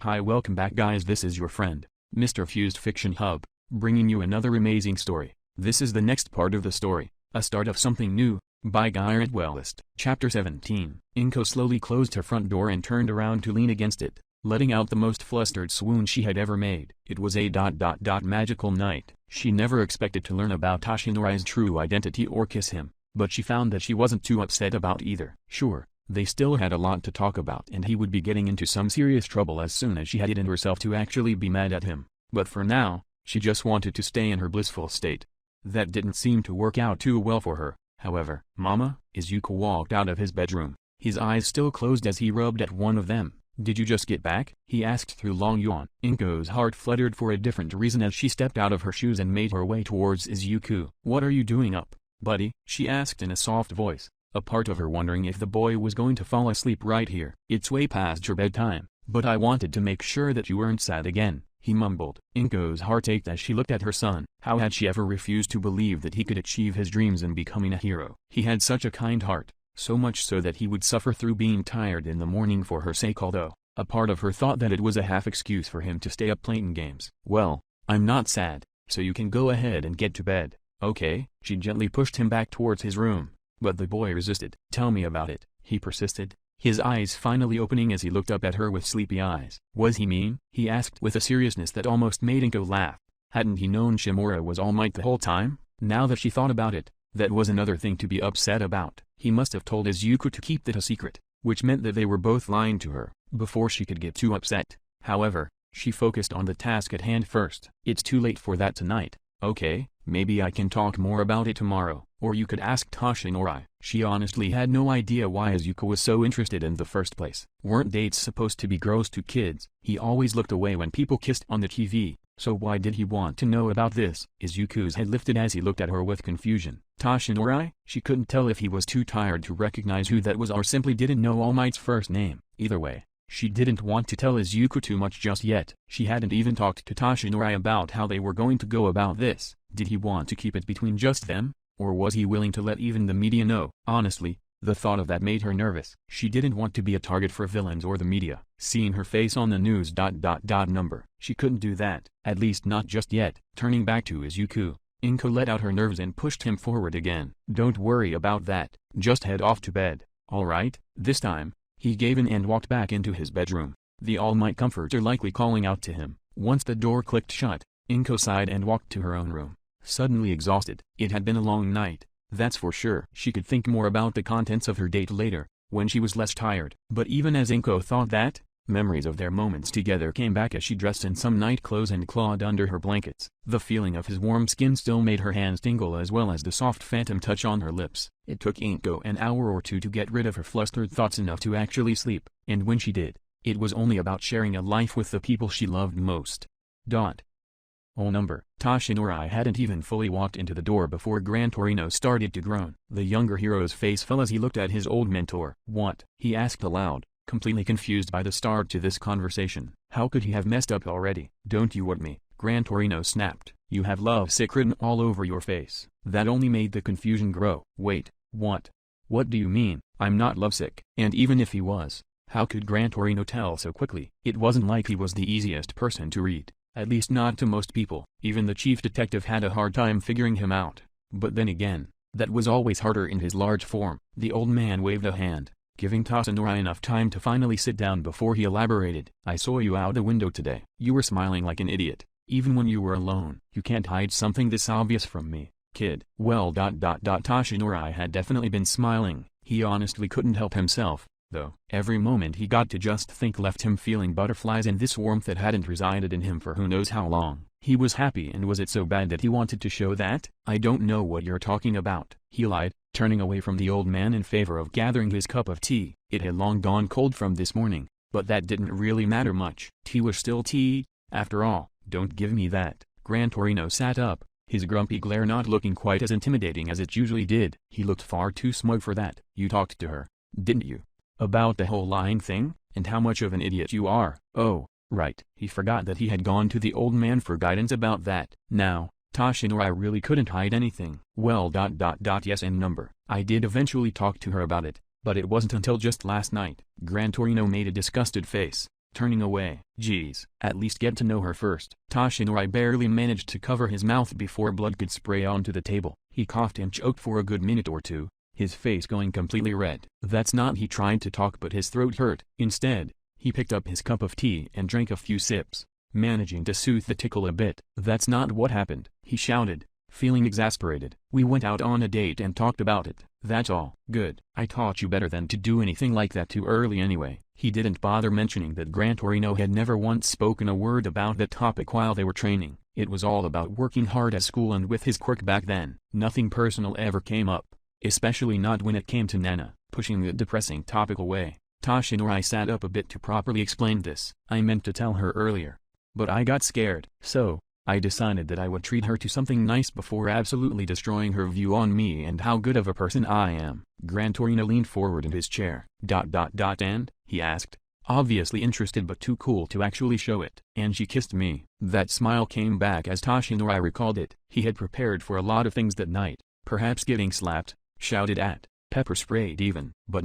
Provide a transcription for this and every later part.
Hi, welcome back guys, this is your friend, Mr. Fused Fiction Hub, bringing you another amazing story. This is the next part of the story, A Start of Something New, by Garrett Wellist. Chapter 17. Inko slowly closed her front door and turned around to lean against it, letting out the most flustered swoon she had ever made. It was a magical night. She never expected to learn about Toshinori's true identity or kiss him, but she found that she wasn't too upset about either. Sure, they still had a lot to talk about and he would be getting into some serious trouble as soon as she had it in herself to actually be mad at him, but for now, she just wanted to stay in her blissful state. That didn't seem to work out too well for her, however. Mama? Izuku walked out of his bedroom, his eyes still closed as he rubbed at one of them. Did you just get back? He asked through long yawn. Inko's heart fluttered for a different reason as she stepped out of her shoes and made her way towards Izuku. What are you doing up, buddy? She asked in a soft voice, a part of her wondering if the boy was going to fall asleep right here. It's way past your bedtime, but I wanted to make sure that you weren't sad again, he mumbled. Inko's heart ached as she looked at her son. How had she ever refused to believe that he could achieve his dreams in becoming a hero? He had such a kind heart, so much so that he would suffer through being tired in the morning for her sake, although a part of her thought that it was a half excuse for him to stay up playing games. Well, I'm not sad, so you can go ahead and get to bed, okay? She gently pushed him back towards his room. But the boy resisted. Tell me about it, he persisted, his eyes finally opening as he looked up at her with sleepy eyes. Was he mean? He asked with a seriousness that almost made Inko laugh. Hadn't he known Shimura was All Might the whole time? Now that she thought about it, that was another thing to be upset about. He must have told Izuku to keep that a secret, which meant that they were both lying to her, before she could get too upset. However, she focused on the task at hand first. It's too late for that tonight, okay? Maybe I can talk more about it tomorrow, or you could ask Toshinori. She honestly had no idea why Izuku was so interested in the first place. Weren't dates supposed to be gross to kids? He always looked away when people kissed on the TV, so why did he want to know about this? Izuku's head lifted as he looked at her with confusion. Toshinori? She couldn't tell if he was too tired to recognize who that was or simply didn't know All Might's first name. Either way, she didn't want to tell Izuku too much just yet. She hadn't even talked to Toshinori about how they were going to go about this. Did he want to keep it between just them, or was he willing to let even the media know? Honestly, the thought of that made her nervous. She didn't want to be a target for villains or the media. Seeing her face on the news number, she couldn't do that, at least not just yet. Turning back to Izuku, Inko let out her nerves and pushed him forward again. Don't worry about that, just head off to bed, alright? This time, he gave in and walked back into his bedroom, the All Might comforter likely calling out to him. Once the door clicked shut, Inko sighed and walked to her own room, suddenly exhausted. It had been a long night, that's for sure. She could think more about the contents of her date later, when she was less tired. But even as Inko thought that, memories of their moments together came back as she dressed in some night clothes and clawed under her blankets. The feeling of his warm skin still made her hands tingle as well as the soft phantom touch on her lips. It took Inko an hour or two to get rid of her flustered thoughts enough to actually sleep, and when she did, it was only about sharing a life with the people she loved most. Whole number. Toshinori hadn't even fully walked into the door before Gran Torino started to groan. The younger hero's face fell as he looked at his old mentor. What? He asked aloud, completely confused by the start to this conversation. How could he have messed up already? Don't you want me? Gran Torino snapped. You have lovesick written all over your face. That only made the confusion grow. Wait, what? What do you mean? I'm not lovesick. And even if he was, how could Gran Torino tell so quickly? It wasn't like he was the easiest person to read. At least not to most people. Even the chief detective had a hard time figuring him out. But then again, that was always harder in his large form. The old man waved a hand, giving Toshinori enough time to finally sit down before he elaborated. I saw you out the window today. You were smiling like an idiot, even when you were alone. You can't hide something this obvious from me, kid. Well, Toshinori had definitely been smiling. He honestly couldn't help himself, though. Every moment he got to just think left him feeling butterflies and this warmth that hadn't resided in him for who knows how long. He was happy, and was it so bad that he wanted to show that? I don't know what you're talking about, he lied, turning away from the old man in favor of gathering his cup of tea. It had long gone cold from this morning, but that didn't really matter much. Tea was still tea, after all. Don't give me that. Gran Torino sat up, his grumpy glare not looking quite as intimidating as it usually did. He looked far too smug for that. You talked to her, didn't you? About the whole lying thing, and how much of an idiot you are. Oh, right. He forgot that he had gone to the old man for guidance about that. Now, Toshinori really couldn't hide anything. Well, yes, and number. I did eventually talk to her about it, but it wasn't until just last night. Gran Torino made a disgusted face. turning away. Geez, at least get to know her first. Toshinori barely managed to cover his mouth before blood could spray onto the table. He coughed and choked for a good minute or two, his face going completely red. That's not he tried to talk but his throat hurt. Instead, he picked up his cup of tea and drank a few sips, managing to soothe the tickle a bit. That's not what happened, he shouted, feeling exasperated. We went out on a date and talked about it, that's all. Good. I taught you better than to do anything like that too early anyway. He didn't bother mentioning that Gran Torino had never once spoken a word about that topic while they were training. It was all about working hard at school, and with his quirk back then, nothing personal ever came up, especially not when it came to Nana. Pushing the depressing topic away, Toshinori sat up a bit to properly explain this. I meant to tell her earlier, but I got scared. So, I decided that I would treat her to something nice before absolutely destroying her view on me and how good of a person I am. Gran Torino leaned forward in his chair. And? He asked, obviously interested but too cool to actually show it. And she kissed me. That smile came back as Toshinori recalled it. He had prepared for a lot of things that night, perhaps getting slapped, shouted at, pepper sprayed even. But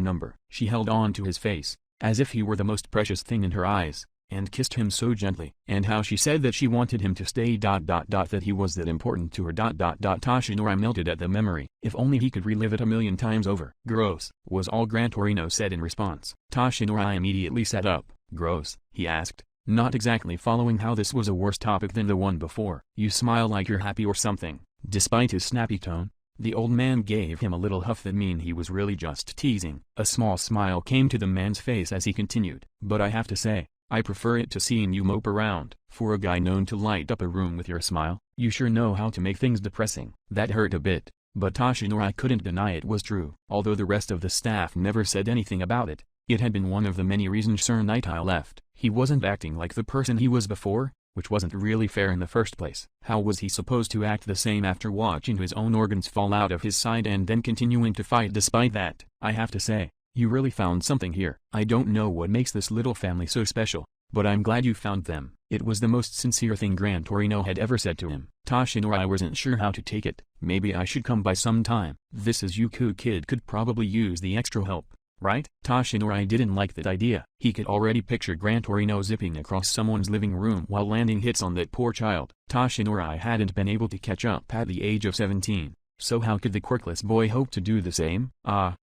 She held on to his face, as if he were the most precious thing in her eyes, and kissed him so gently. And how she said that she wanted him to stay. That he was that important to her. Toshinori melted at the memory. If only he could relive it a million times over. Gross, was all Gran Torino said in response. Toshinori immediately sat up. Gross, he asked, not exactly following how this was a worse topic than the one before. You smile like you're happy or something. Despite his snappy tone, the old man gave him a little huff that meant he was really just teasing. A small smile came to the man's face as he continued. But I have to say, I prefer it to seeing you mope around. For a guy known to light up a room with your smile, you sure know how to make things depressing. That hurt a bit, but Toshinori couldn't deny it was true. Although the rest of the staff never said anything about it, it had been one of the many reasons Sir Nightingale left. He wasn't acting like the person he was before, which wasn't really fair in the first place. How was he supposed to act the same after watching his own organs fall out of his side and then continuing to fight despite that? I have to say, you really found something here. I don't know what makes this little family so special, but I'm glad you found them. It was the most sincere thing Gran Torino had ever said to him. Toshinori wasn't sure how to take it. Maybe I should come by sometime. This Izuku kid could probably use the extra help, right? Toshinori didn't like that idea. He could already picture Gran Torino zipping across someone's living room while landing hits on that poor child. Toshinori hadn't been able to catch up at the age of 17, so how could the quirkless boy hope to do the same?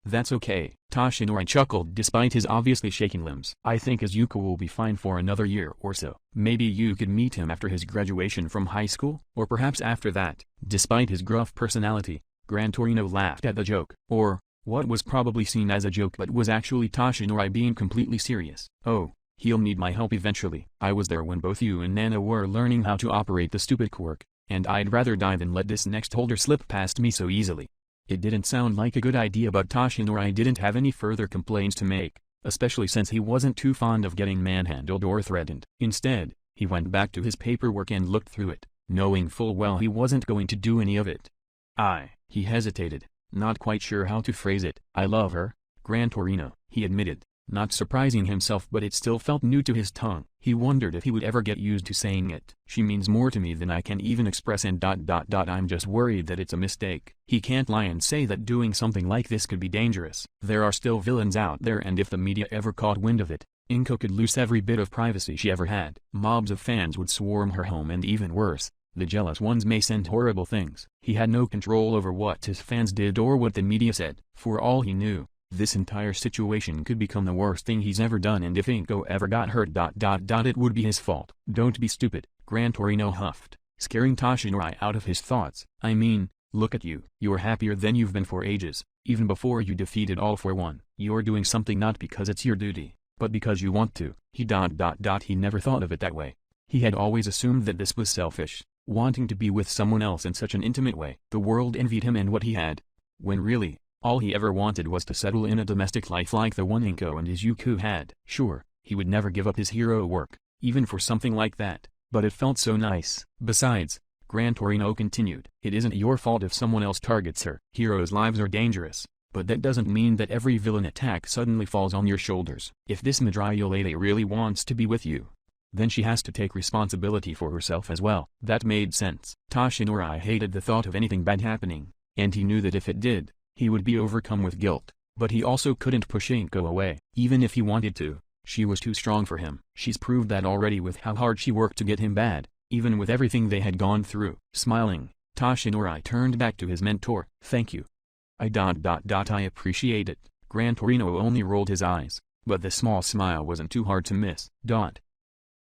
That's okay. Toshinori chuckled despite his obviously shaking limbs. I think Izuku will be fine for another year or so. Maybe you could meet him after his graduation from high school? Or perhaps after that. Despite his gruff personality, Gran Torino laughed at the joke. Or, what was probably seen as a joke but was actually Toshinori being completely serious. Oh, he'll need my help eventually. I was there when both you and Nana were learning how to operate the stupid quirk, and I'd rather die than let this next holder slip past me so easily. It didn't sound like a good idea, but Toshinori didn't have any further complaints to make, especially since he wasn't too fond of getting manhandled or threatened. Instead, he went back to his paperwork and looked through it, knowing full well he wasn't going to do any of it. He hesitated, not quite sure how to phrase it. I love her, Gran Torino, he admitted, not surprising himself, but it still felt new to his tongue. He wondered if he would ever get used to saying it. She means more to me than I can even express and ... I'm just worried that it's a mistake. He can't lie and say that doing something like this could be dangerous. There are still villains out there, and if the media ever caught wind of it, Inko could lose every bit of privacy she ever had. Mobs of fans would swarm her home, and even worse, the jealous ones may send horrible things. He had no control over what his fans did or what the media said. For all he knew, this entire situation could become the worst thing he's ever done, and if Inko ever got hurt ... it would be his fault. Don't be stupid, Gran Torino huffed, scaring Toshinori out of his thoughts. I mean, look at you. You're happier than you've been for ages, even before you defeated All For One. You're doing something not because it's your duty, but because you want to. He ... He never thought of it that way. He had always assumed that this was selfish, wanting to be with someone else in such an intimate way. The world envied him and what he had, when really, all he ever wanted was to settle in a domestic life like the one Inko and Izuku had. Sure, he would never give up his hero work, even for something like that, but it felt so nice. Besides, Gran Torino continued, it isn't your fault if someone else targets her. Heroes' lives are dangerous, but that doesn't mean that every villain attack suddenly falls on your shoulders. If this Midoriya lady really wants to be with you, then she has to take responsibility for herself as well. That made sense. Toshinori hated the thought of anything bad happening, and he knew that if it did, he would be overcome with guilt, but he also couldn't push Inko away. Even if he wanted to, She was too strong for him. She's proved that already with how hard she worked to get him bad, even with everything they had gone through. Smiling, Toshinori turned back to his mentor. Thank you. I appreciate it. Gran Torino only rolled his eyes, but the small smile wasn't too hard to miss.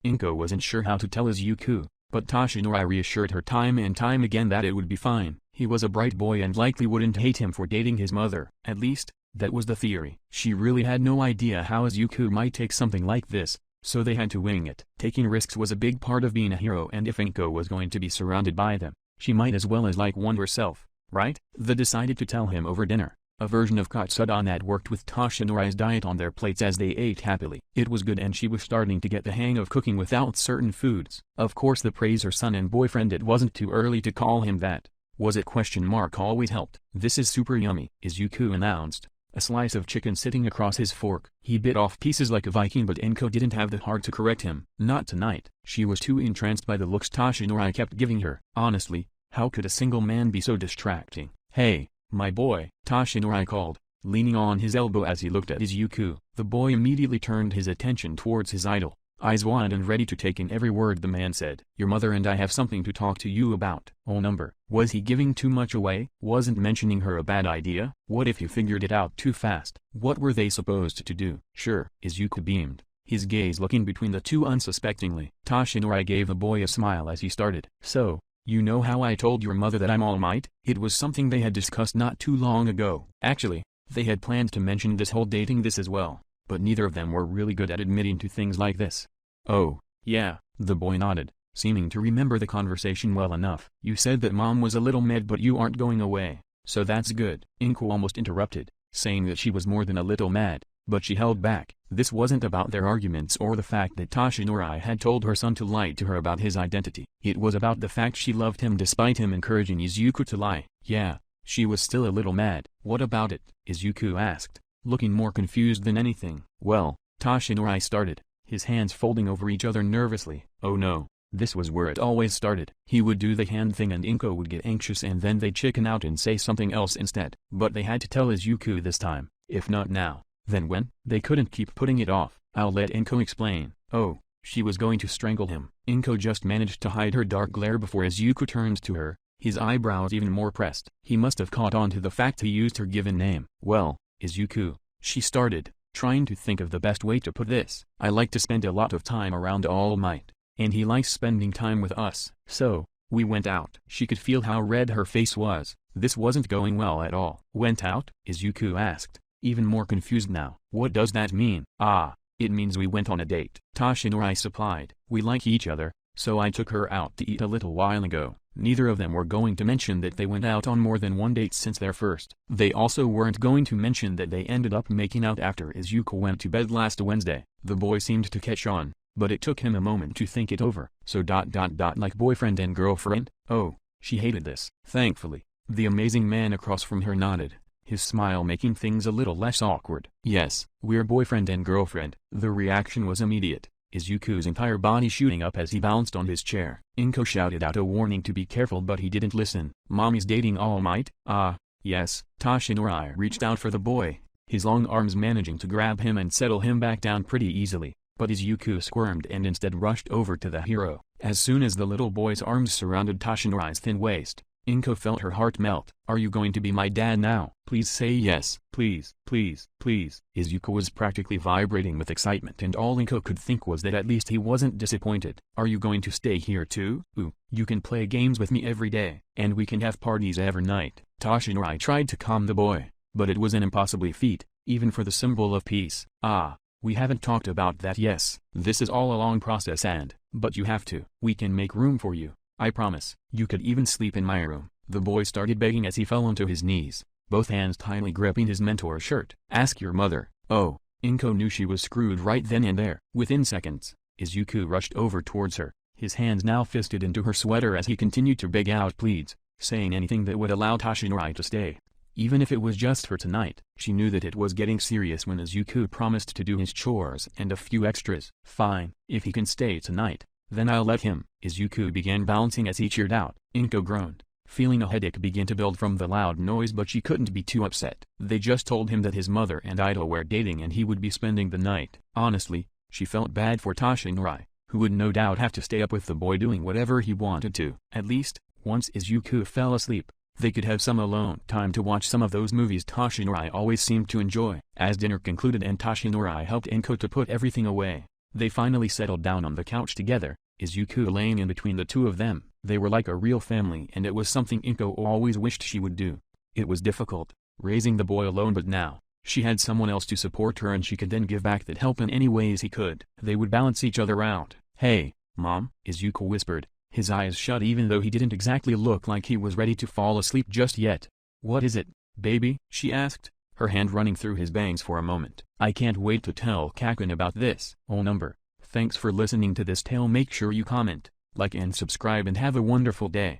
Inko wasn't sure how to tell Izuku, but Toshinori reassured her time and time again that it would be fine. He was a bright boy and likely wouldn't hate him for dating his mother. At least, that was the theory. She really had no idea how Izuku might take something like this, so they had to wing it. Taking risks was a big part of being a hero, and if Inko was going to be surrounded by them, she might as well as like one herself, right? They decided to tell him over dinner, a version of katsudon that worked with Toshinori's diet on their plates as they ate happily. It was good and she was starting to get the hang of cooking without certain foods. Of course the praise her son and boyfriend. It wasn't too early to call him that. Was it ? Always helped. This is super yummy, Izuku announced, a slice of chicken sitting across his fork. He bit off pieces like a Viking, but Inko didn't have the heart to correct him. Not tonight. She was too entranced by the looks Toshinori kept giving her. Honestly, how could a single man be so distracting? Hey, my boy, Toshinori called, leaning on his elbow as he looked at Izuku. The boy immediately turned his attention towards his idol, eyes wide and ready to take in every word the man said. Your mother and I have something to talk to you about. Oh number. Was he giving too much away? Wasn't mentioning her a bad idea? What if you figured it out too fast? What were they supposed to do? Sure. Izuku beamed, his gaze looking between the two unsuspectingly. Toshinori gave the boy a smile as he started. So, you know how I told your mother that I'm All Might? It was something they had discussed not too long ago. Actually, they had planned to mention this whole dating this as well, but neither of them were really good at admitting to things like this. Oh, yeah, the boy nodded, seeming to remember the conversation well enough. You said that mom was a little mad but you aren't going away, so that's good. Inko almost interrupted, saying that she was more than a little mad, but she held back. This wasn't about their arguments or the fact that Toshinori had told her son to lie to her about his identity. It was about the fact she loved him despite him encouraging Izuku to lie. Yeah, she was still a little mad. What about it? Izuku asked, looking more confused than anything. Well, Toshinori started, his hands folding over each other nervously. Oh no, this was where it always started. He would do the hand thing and Inko would get anxious and then they'd chicken out and say something else instead. But they had to tell Izuku this time, if not now, then when? They couldn't keep putting it off. I'll let Inko explain. Oh, she was going to strangle him. Inko just managed to hide her dark glare before Izuku turned to her, his eyebrows even more pressed. He must have caught on to the fact he used her given name. Well, Izuku, she started, trying to think of the best way to put this. I like to spend a lot of time around All Might, and he likes spending time with us. So, we went out. She could feel how red her face was. This wasn't going well at all. Went out? Izuku asked, even more confused now. What does that mean? Ah, it means we went on a date. Toshinori supplied. We like each other, so I took her out to eat a little while ago. Neither of them were going to mention that they went out on more than one date since their first. They also weren't going to mention that they ended up making out after Izuku went to bed last Wednesday. The boy seemed to catch on, but it took him a moment to think it over. So ... like boyfriend and girlfriend? Oh, she hated this. Thankfully, the amazing man across from her nodded, his smile making things a little less awkward. Yes, we're boyfriend and girlfriend. The reaction was immediate, Izuku's entire body shooting up as he bounced on his chair. Inko shouted out a warning to be careful but he didn't listen. Mommy's dating All Might? Ah, yes. Toshinori reached out for the boy, his long arms managing to grab him and settle him back down pretty easily, but Izuku squirmed and instead rushed over to the hero. As soon as the little boy's arms surrounded Toshinori's thin waist, Inko felt her heart melt. Are you going to be my dad now? Please say yes. Please, please, please. Izuku was practically vibrating with excitement and all Inko could think was that at least he wasn't disappointed. Are you going to stay here too? Ooh, you can play games with me every day, and we can have parties every night. Toshinori tried to calm the boy, but it was an impossible feat, even for the symbol of peace. Ah, we haven't talked about that. Yes, this is all a long process but you have to. We can make room for you. I promise. You could even sleep in my room. The boy started begging as he fell onto his knees, both hands tightly gripping his mentor's shirt. Ask your mother. Oh, Inko knew she was screwed right then and there. Within seconds, Izuku rushed over towards her, his hands now fisted into her sweater as he continued to beg out pleads, saying anything that would allow Toshinori to stay, even if it was just for tonight. She knew that it was getting serious when Izuku promised to do his chores and a few extras. Fine, if he can stay tonight, then I'll let him. Izuku began bouncing as he cheered out. Inko groaned, feeling a headache begin to build from the loud noise, but she couldn't be too upset. They just told him that his mother and Ida were dating and he would be spending the night. Honestly, she felt bad for Toshinori, who would no doubt have to stay up with the boy doing whatever he wanted to. At least, once Izuku fell asleep, they could have some alone time to watch some of those movies Toshinori always seemed to enjoy. As dinner concluded and Toshinori helped Enko to put everything away, they finally settled down on the couch together, Izuku laying in between the two of them. They were like a real family, and it was something Enko always wished she would do. It was difficult, raising the boy alone, but now, she had someone else to support her and she could then give back that help in any ways he could. They would balance each other out. "Hey, Mom," Izuku whispered, his eyes shut even though he didn't exactly look like he was ready to fall asleep just yet. "What is it, baby?" she asked, her hand running through his bangs for a moment. "I can't wait to tell Kaken about this." Oh number. Thanks for listening to this tale. Make sure you comment, like and subscribe and have a wonderful day.